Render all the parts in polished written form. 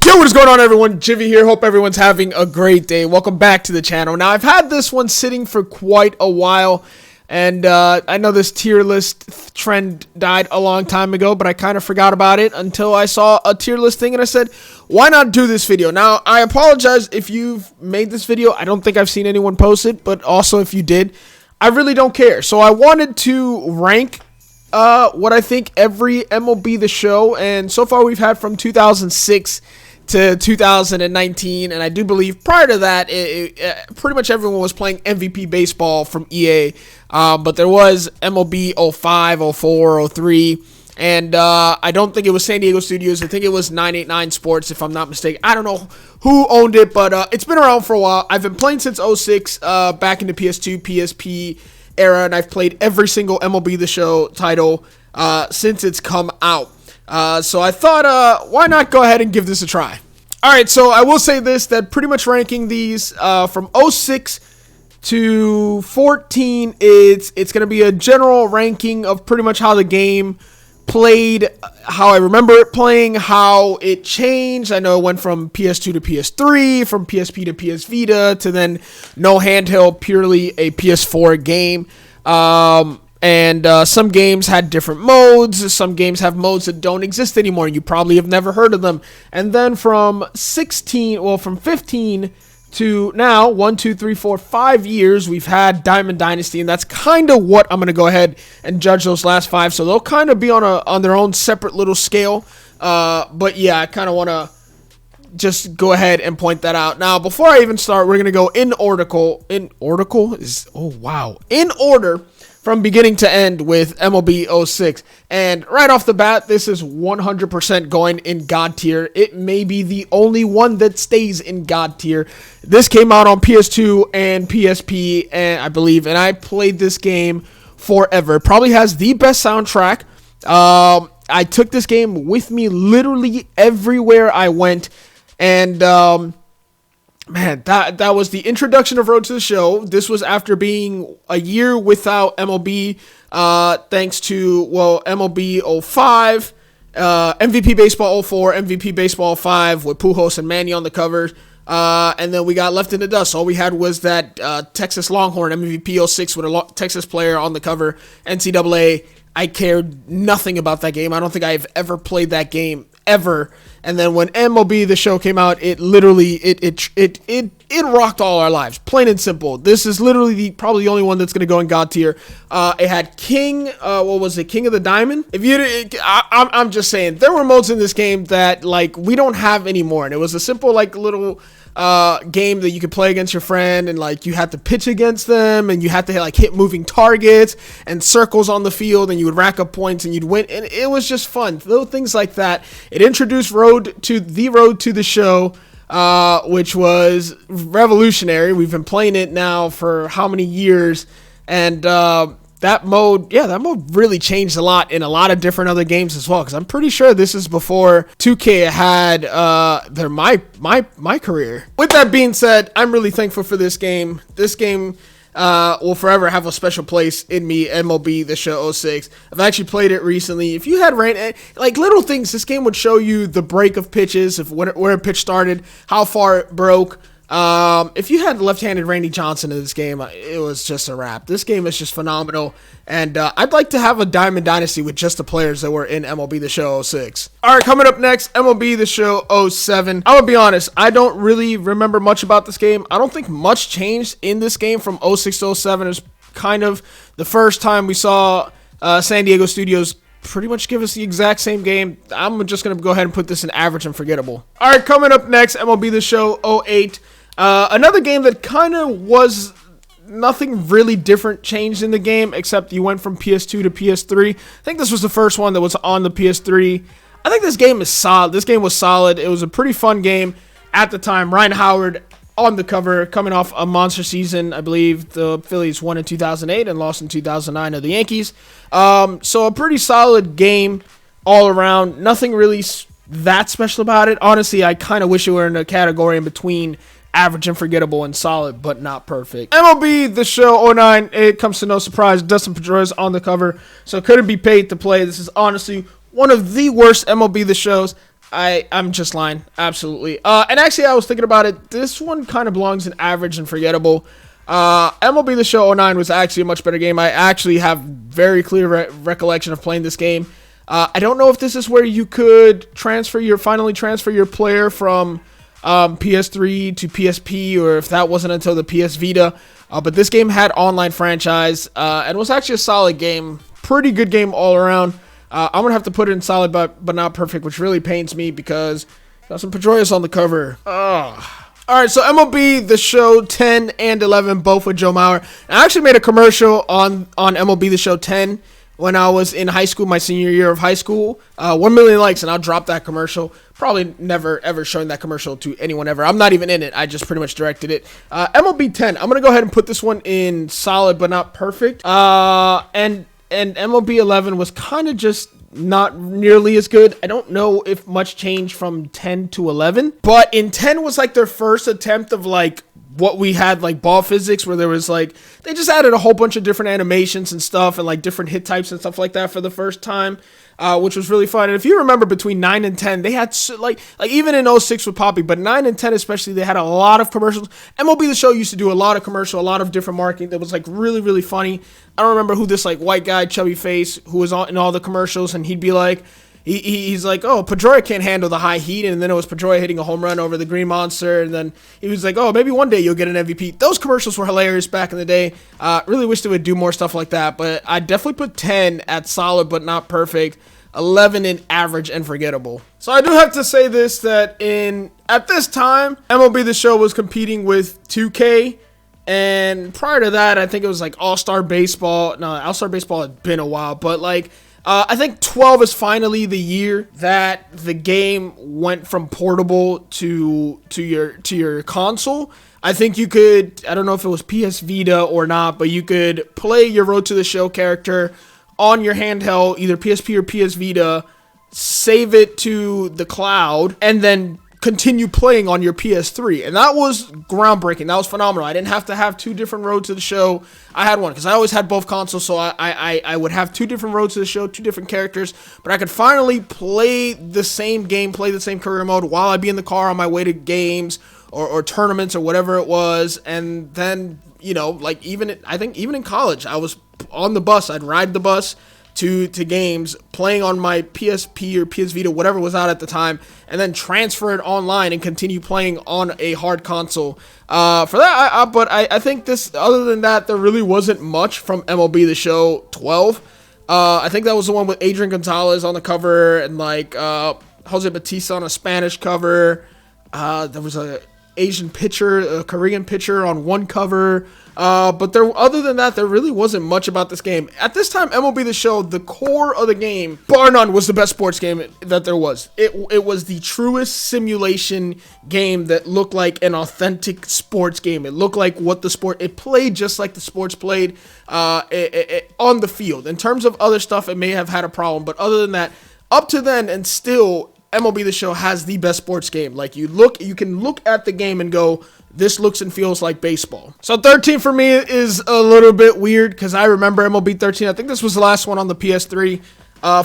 Yo, what is going on, everyone? Jivy here. Hope everyone's having a great day. Welcome back to the channel. Now, I've had this one sitting for quite a while, and I know this tier list trend died a long time ago, but I kind of forgot about it until I saw a tier list thing, and I said, why not do this video? Now, I apologize if you've made this video. I don't think I've seen anyone post it, but also if you did, I really don't care. So I wanted to rank what I think every MLB The Show, and so far we've had from 2006 to 2019, and I do believe prior to that, pretty much everyone was playing MVP baseball from EA, but there was MLB 05, 04, 03, and I don't think it was San Diego Studios. I think it was 989 Sports, if I'm not mistaken. I don't know who owned it, but it's been around for a while. I've been playing since 06, back in the PS2, PSP era, and I've played every single MLB The Show title since it's come out. So I thought, why not go ahead and give this a try? Alright, so I will say this, that pretty much ranking these from 06 to 14, it's going to be a general ranking of pretty much how the game played, how I remember it playing, how it changed. I know it went from PS2 to PS3, from PSP to PS Vita, to then no handheld, purely a PS4 game. And some games had different modes. Some games have modes that don't exist anymore. You probably have never heard of them. And then from 15 to now, 1, 2, 3, 4, 5 years, we've had Diamond Dynasty, and that's kind of what I'm going to go ahead and judge those last 5. So they'll kind of be on their own separate little scale. But yeah, I kind of want to just go ahead and point that out. Now, before I even start, we're going to go in order from beginning to end with MLB 06. And right off the bat, this is 100% going in God tier. It may be the only one that stays in God tier. This came out on PS2 and PSP, and I believe, and I played this game forever. It probably has the best soundtrack. I took this game with me literally everywhere I went, and man, that was the introduction of Road to the Show. This was after being a year without MLB, thanks to, well, MLB 05, MVP Baseball 04, MVP Baseball 05 with Pujols and Manny on the cover, and then we got left in the dust. All we had was that Texas Longhorn MVP 06 with a Texas player on the cover, NCAA. I cared nothing about that game. I don't think I've ever played that game ever. And then when MLB The Show came out, it literally it rocked all our lives, plain and simple. This is literally probably the only one that's gonna go in God tier. It had King, what was it, King of the Diamond? I'm just saying, there were modes in this game that like we don't have anymore, and it was a simple like little game that you could play against your friend, and like you had to pitch against them, and you had to like hit moving targets and circles on the field, and you would rack up points and you'd win, and it was just fun. Little things like that. It introduced Road to the Show, which was revolutionary. We've been playing it now for how many years, and that mode really changed a lot in a lot of different other games as well, because I'm pretty sure this is before 2K had my career. With that being said, I'm really thankful for this game. This game will forever have a special place in me, MLB The Show 06. I've actually played it recently. If you had like little things, this game would show you the break of pitches, where a pitch started, how far it broke. If you had left-handed Randy Johnson in this game, it was just a wrap. This game is just phenomenal, and I'd like to have a Diamond Dynasty with just the players that were in MLB The Show 06. Alright, coming up next, MLB The Show 07. I'm gonna be honest, I don't really remember much about this game. I don't think much changed in this game from 06 to 07. It was kind of the first time we saw San Diego Studios pretty much give us the exact same game. I'm just gonna go ahead and put this in average and forgettable. Alright, coming up next, MLB The Show 08. Another game that kind of was nothing really different changed in the game, except you went from PS2 to PS3. I think this was the first one that was on the PS3. I think this game is solid. This game was solid. It was a pretty fun game at the time. Ryan Howard on the cover, coming off a monster season. I believe the Phillies won in 2008 and lost in 2009 to the Yankees. So a pretty solid game all around. Nothing really that special about it. Honestly, I kind of wish it were in a category in between average and forgettable and solid, but not perfect. MLB The Show 09, it comes to no surprise, Dustin Pedroia on the cover, so couldn't be paid to play. This is honestly one of the worst MLB The Shows I'm just lying. Absolutely. And actually, I was thinking about it. This one kind of belongs in average and forgettable. MLB The Show 09 was actually a much better game. I actually have very clear recollection of playing this game. I don't know if this is where you could finally transfer your player from PS3 to PSP, or if that wasn't until the PS Vita. But this game had online franchise, and was actually a solid game. Pretty good game all around. I'm going to have to put it in solid but not perfect, which really pains me because got some Pedroias on the cover. Ugh. All right, so MLB The Show 10 and 11, both with Joe Mauer. I actually made a commercial on MLB The Show 10 when I was in high school, my senior year of high school. 1 million likes, and I'll drop that commercial. Probably never, ever showing that commercial to anyone ever. I'm not even in it. I just pretty much directed it. MLB 10, I'm going to go ahead and put this one in solid but not perfect. And MLB 11 was kind of just not nearly as good. I don't know if much changed from 10 to 11, but in 10 was like their first attempt of like what we had, like ball physics, where there was like, they just added a whole bunch of different animations and stuff and like different hit types and stuff like that for the first time, which was really fun. And if you remember, between 9 and 10, they had like even in 06 with Poppy, but 9 and 10 especially, they had a lot of commercials. MLB The Show used to do a lot of commercial, a lot of different marketing that was like really, really funny. I don't remember who this like white guy, chubby face, who was in all the commercials, and he'd be like, he's like, oh, Pedroia can't handle the high heat, and then it was Pedroia hitting a home run over the Green Monster, and then he was like, oh, maybe one day you'll get an MVP. Those commercials were hilarious back in the day. Really wish they would do more stuff like that, but I definitely put 10 at solid but not perfect, 11 in average and forgettable. So I do have to say this, that at this time, MLB The Show was competing with 2K, and prior to that, I think it was like All-Star Baseball. No, All-Star Baseball had been a while, but like, I think 12 is finally the year that the game went from portable to your console. I think you could, I don't know if it was PS Vita or not, but you could play your Road to the Show character on your handheld, either PSP or PS Vita, save it to the cloud, and then continue playing on your PS3. And that was groundbreaking. That was phenomenal. I didn't have to have two different Road to the Show. I had one because I always had both consoles, so I would have two different Roads to the Show, two different characters, but I could finally play the same game, play the same career mode while I'd be in the car on my way to games or tournaments or whatever it was. And then, you know, like I think even in college, I was on the bus. I'd ride the bus to games, playing on my PSP or PS Vita, whatever was out at the time, and then transfer it online and continue playing on a hard console. For that, but I think this, other than that, there really wasn't much from MLB The Show 12. I think that was the one with Adrian Gonzalez on the cover and like Jose Bautista on a Spanish cover. There was a Asian pitcher, a Korean pitcher on one cover. But other than that, there really wasn't much about this game. At this time, MLB The Show, the core of the game, bar none, was the best sports game that there was. It was the truest simulation game that looked like an authentic sports game. It looked like it played just like the sports played on the field. In terms of other stuff, it may have had a problem, but other than that, up to then and still, MLB The Show has the best sports game. Like, you can look at the game and go, this looks and feels like baseball. So 13 for me is a little bit weird because I remember MLB 13. I think this was the last one on the PS3.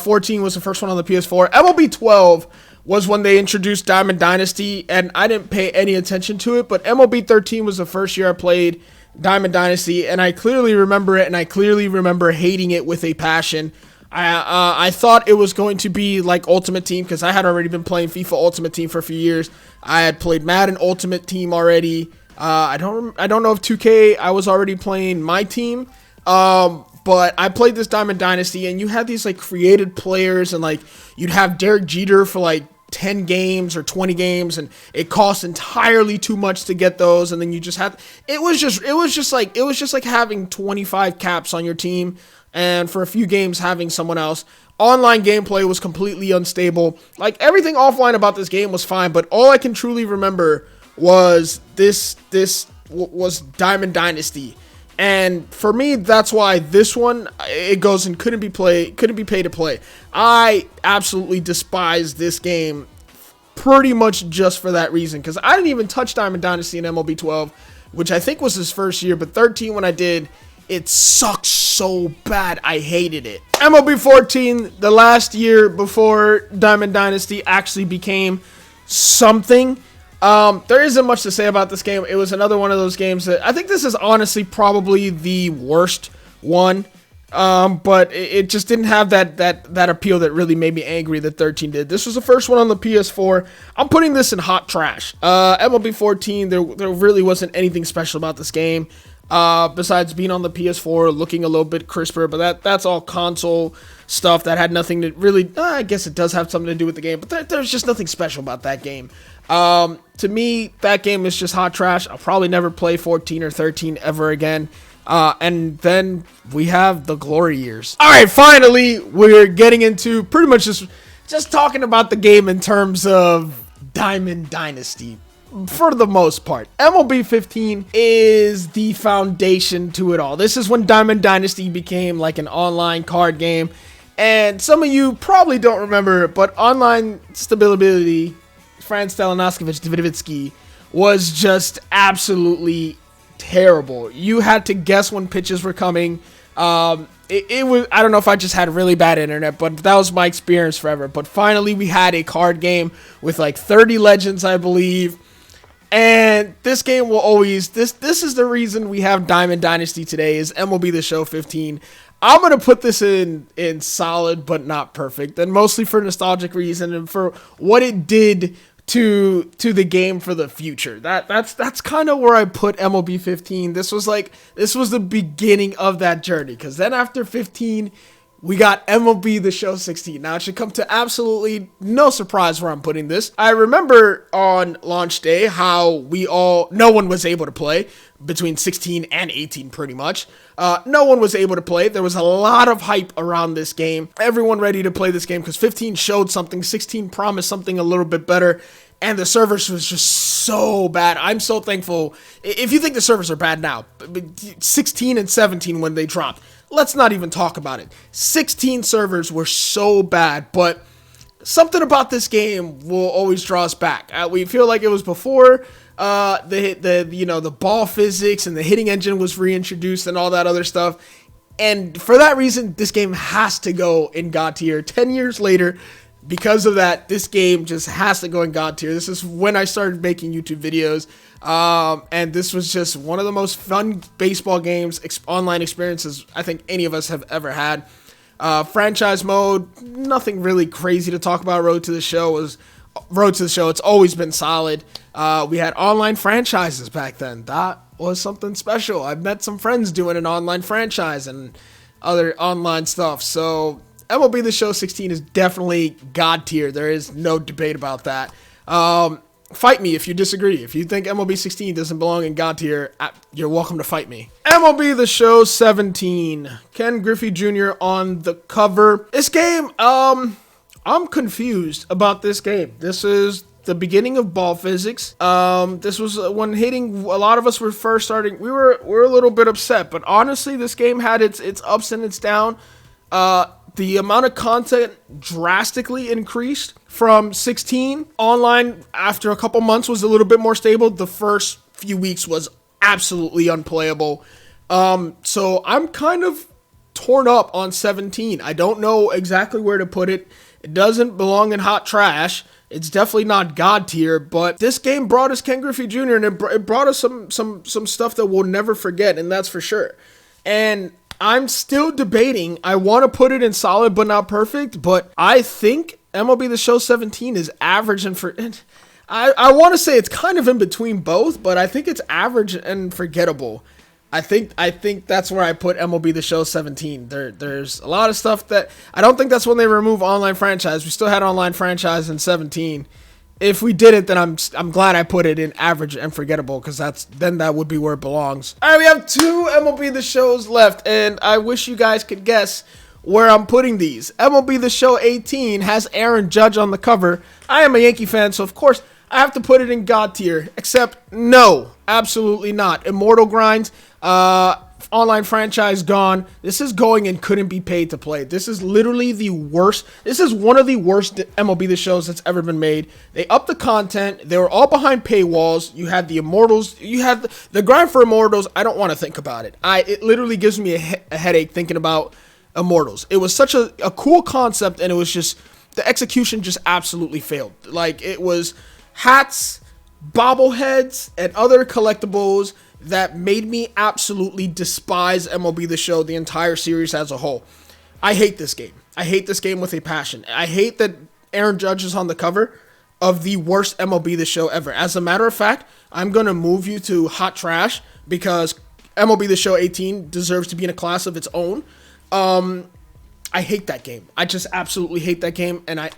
14 was the first one on the PS4. MLB 12 was when they introduced Diamond Dynasty, and I didn't pay any attention to it, but MLB 13 was the first year I played Diamond Dynasty, and I clearly remember it, and I clearly remember hating it with a passion. I thought it was going to be like Ultimate Team because I had already been playing FIFA Ultimate Team for a few years. I had played Madden Ultimate Team already. I don't know if 2K, I was already playing my team. But I played this Diamond Dynasty, and you had these like created players, and like you'd have Derek Jeter for like 10 games or 20 games, and it cost entirely too much to get those, and then you just had it was just like having 25 caps on your team, and for a few games having someone else. Online gameplay was completely unstable. Like, everything offline about this game was fine, but all I can truly remember was this was Diamond Dynasty. And for me, that's why this one, it goes and couldn't be paid to play. I absolutely despise this game pretty much just for that reason, because I didn't even touch Diamond Dynasty in MLB 12, which I think was his first year, but 13 when I did, it sucks so bad. I hated it. MLB 14, the last year before Diamond Dynasty actually became something. There isn't much to say about this game. It was another one of those games that I think this is honestly probably the worst one. But it just didn't have that appeal that really made me angry that 13 did. This was the first one on the PS4. I'm putting this in hot trash. MLB 14, there really wasn't anything special about this game. Besides being on the PS4, looking a little bit crisper, but that's all console stuff that had nothing to really, I guess it does have something to do with the game, but there's just nothing special about that game. To me, that game is just hot trash. I'll probably never play 14 or 13 ever again. And then we have the glory years. All right, finally, we're getting into pretty much just talking about the game in terms of Diamond Dynasty. For the most part, MLB 15 is the foundation to it all. This is when Diamond Dynasty became like an online card game. And some of you probably don't remember, but online stability, Franz Davidovitsky, was just absolutely terrible. You had to guess when pitches were coming. It was, I don't know if I just had really bad internet, but that was my experience forever. But finally, we had a card game with like 30 legends, I believe. And this game will always, this is the reason we have Diamond Dynasty today, is MLB The Show 15. I'm going to put this in solid, but not perfect, and mostly for nostalgic reason and for what it did to the game for the future. That's kind of where I put MLB 15. This was the beginning of that journey, because then after 15, we got MLB The Show 16. Now, it should come to absolutely no surprise where I'm putting this. I remember on launch day how no one was able to play between 16 and 18 pretty much. No one was able to play. There was a lot of hype around this game. Everyone ready to play this game because 15 showed something. 16 promised something a little bit better. And the servers was just so bad. I'm so thankful. If you think the servers are bad now, 16 and 17 when they dropped, let's not even talk about it. 16 servers were so bad, but something about this game will always draw us back. We feel like it was before the ball physics and the hitting engine was reintroduced and all that other stuff. And for that reason, this game has to go in God tier. 10 years later, because of that, this game just has to go in God tier. This is when I started making YouTube videos. And this was just one of the most fun baseball games, online experiences I think any of us have ever had. Franchise mode, nothing really crazy to talk about. Road to the Show, it's always been solid. We had online franchises back then. That was something special. I've met some friends doing an online franchise and other online stuff. So MLB The Show 16 is definitely God tier. There is no debate about that. Fight me if you disagree. If you think MLB 16 doesn't belong in God tier, you're welcome to fight me. MLB The Show 17. Ken Griffey Jr. on the cover. This game, I'm confused about this game. This is the beginning of ball physics. This was when hitting, a lot of us were first starting. We're a little bit upset, but honestly, this game had its ups and its downs. The amount of content drastically increased from 16. Online, after a couple months, was a little bit more stable. The first few weeks was absolutely unplayable. So I'm kind of torn up on 17. I don't know exactly where to put it. It doesn't belong in hot trash. It's definitely not God tier, but this game brought us Ken Griffey Jr. and it brought us some stuff that we'll never forget, and that's for sure. And I'm still debating. I want to put it in solid but not perfect, but I think MLB The Show 17 is average and I want to say it's kind of in between both, but I think it's average and forgettable. I think that's where I put MLB The Show 17. There's a lot of stuff that I don't think that's when they remove online franchise. We still had online franchise in 17. If we didn't, then I'm glad I put it in average and forgettable, because that would be where it belongs. All right, we have 2 MLB The Shows left, and I wish you guys could guess where I'm putting these. MLB The Show 18 has Aaron Judge on the cover. I am a Yankee fan, so of course I have to put it in God tier. Except no, absolutely not. Immortal Grinds. online franchise gone. This is going and couldn't be paid to play. This is literally the worst. This is one of the worst MLB The Shows that's ever been made. They upped the content. They were all behind paywalls. You had the Immortals. You had the grind for Immortals. I don't want to think about it. It literally gives me a headache thinking about Immortals. It was such a cool concept, and it was just, the execution just absolutely failed. Like, it was hats, bobbleheads, and other collectibles that made me absolutely despise MLB The Show, the entire series as a whole. I hate this game. I hate this game with a passion. I hate that Aaron Judge is on the cover of the worst MLB The Show ever. As a matter of fact, I'm going to move you to hot trash because MLB The Show 18 deserves to be in a class of its own. I hate that game. I just absolutely hate that game, and I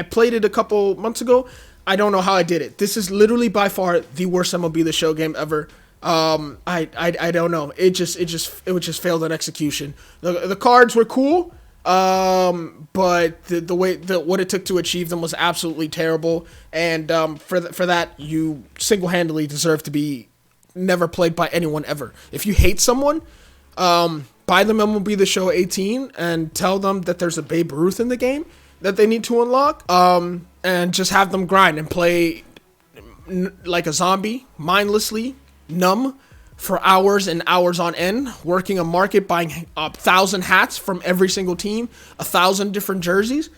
played it a couple months ago. I don't know how I did it. This is literally by far the worst MLB The Show game ever. I don't know. It just failed on execution. The cards were cool, but what it took to achieve them was absolutely terrible. And for that, you single-handedly deserve to be never played by anyone ever. If you hate someone, buy them MLB The Show 18 and tell them that there's a Babe Ruth in the game that they need to unlock, and just have them grind and play like a zombie, mindlessly, numb, for hours and hours on end, working a market, buying 1,000 hats from every single team, 1,000 different jerseys,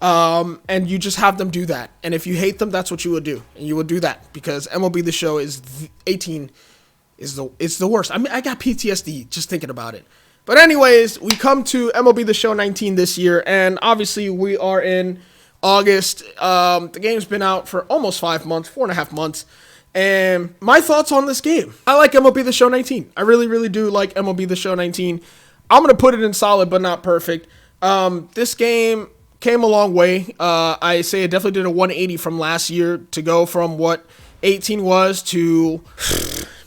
and you just have them do that. And if you hate them, that's what you would do, and you would do that because MLB The Show 18 is the worst. I mean, I got PTSD just thinking about it. But anyways, we come to MLB The Show 19 this year, and obviously we are in August. The game's been out for almost 5 months, 4.5 months. And my thoughts on this game. I like MLB The Show 19. I really, really do like MLB The Show 19. I'm going to put it in solid, but not perfect. This game came a long way. I say it definitely did a 180 from last year to go from what 18 was to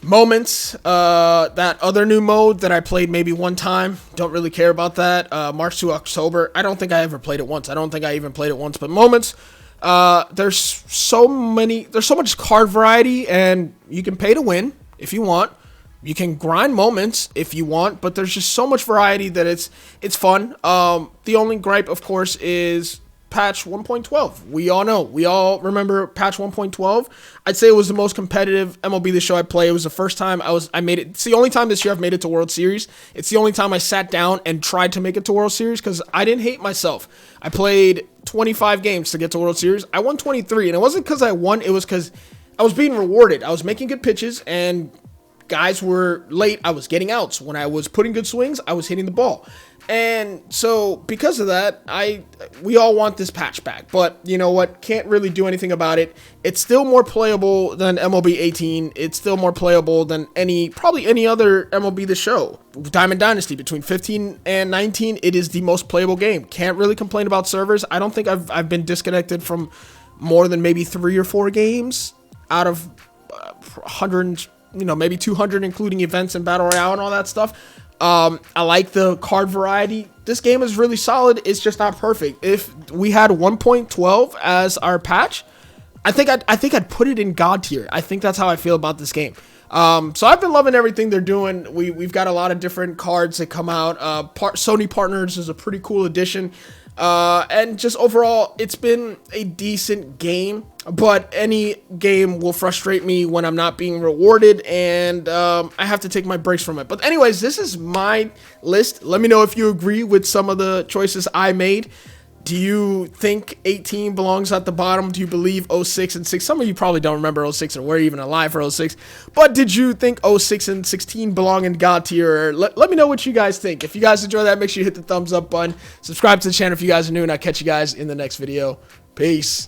Moments, that other new mode that I played maybe one time. Don't really care about that. March to October. I don't think I ever played it once. I don't think I even played it once. But Moments, there's so much card variety, and you can pay to win if you want. You can grind Moments if you want, but there's just so much variety that it's fun. The only gripe, of course, is patch 1.12. We all remember patch 1.12. I'd say it was the most competitive MLB The Show I played. It was the first time I made it. It's the only time this year I've made it to World Series. It's the only time I sat down and tried to make it to World Series because I didn't hate myself. I played 25 games to get to World Series. I won 23, and it wasn't because I won. It was because I was being rewarded. I was making good pitches, and guys were late. I was getting outs. When I was putting good swings, I was hitting the ball. And so because of that, we all want this patch back, but you know what? Can't really do anything about it. It's still more playable than MLB 18. It's still more playable than probably any other MLB The Show. Diamond Dynasty between 15 and 19, it is the most playable game. Can't really complain about servers. I don't think I've been disconnected from more than maybe 3 or 4 games out of 100, maybe 200, including events and Battle Royale and all that stuff. I like the card variety. This game is really solid. It's just not perfect. If we had 1.12 as our patch, I think I'd put it in God tier. I think that's how I feel about this game. So I've been loving everything they're doing. We've got a lot of different cards that come out. Sony Partners is a pretty cool addition. And just overall, it's been a decent game, but any game will frustrate me when I'm not being rewarded, and I have to take my breaks from it. But anyways, this is my list. Let me know if you agree with some of the choices I made. Do you think 18 belongs at the bottom? Do you believe 06 and 6? Some of you probably don't remember 06 or were even alive for 06. But did you think 06 and 16 belong in God tier? Let me know what you guys think. If you guys enjoy that, make sure you hit the thumbs up button. Subscribe to the channel if you guys are new, and I'll catch you guys in the next video. Peace.